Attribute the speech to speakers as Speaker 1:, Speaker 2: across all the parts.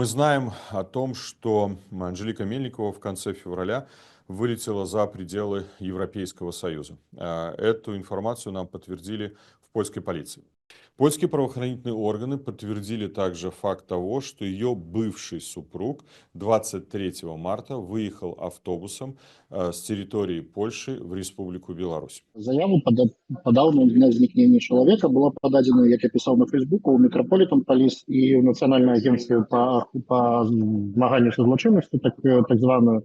Speaker 1: знаем о том, что Анжелика Мельникова в конце февраля вылетела за пределы Европейского Союза. Эту информацию нам подтвердили в польской полиции. Польские правоохранительные органы подтвердили также факт того, что ее бывший супруг 23 марта выехал автобусом с территории Польши в Республику Беларусь.
Speaker 2: Заяву подал на зникнення чоловіка, було подано, як я писав на Фейсбуку, у Метрополітен Поліс і у Національне агентство по змаганню з злочинністю, так званою.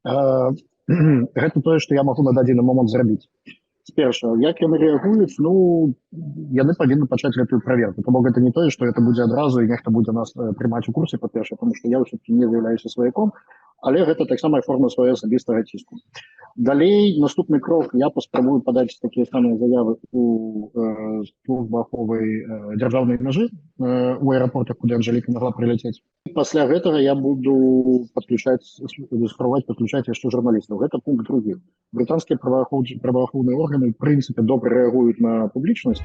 Speaker 2: Гэта тое, што я магу на дадзены момант зрабіць. Першае, як яны рэагуюць, яны павінны пачаць гэтую праверку. То бок гэта не тое, што гэта будзе адразу і нехта будзе нас прымаць у курсе, па-першае, тому што я ўсё-таки не з'яўляюся сваяком, але гэта таксама форма свайго асабістага ціску. Далей, наступны крок, я паспрабую падаць такія самыя заявы у службу аховы дзяржаўнай мяжы у аэрапортах, куды Анжеліка могла прыляцець. Пасля гэтага я буду спрабаваць падключаць яшчэ журналістаў. Гэта пункт другі. Брытанскія праваахоўныя органы в прынцыпе добра рэагуюць на публічнасць.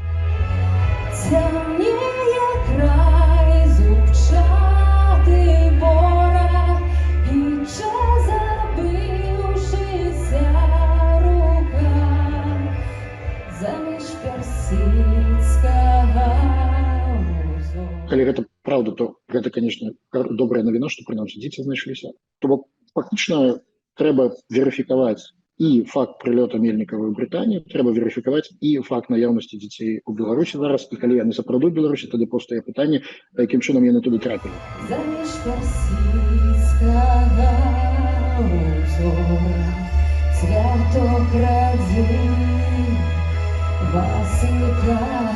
Speaker 2: Калі гэта правда, то гэта, конечно, добрая навіна, што прынамсі дзеці знайшліся. То бок фактычна трэба верыфікаваць і факт прылёта Мельнікавай у Брытаніі, трэба верыфікаваць і факт наяўнасці дзяцей у Беларусі зараз, і калі яны сапраўды ў Беларусі, тады паўстае пытанне, якім чынам яны туды трапілі. Заміж персідскага ўзора святок радзей вас вітае.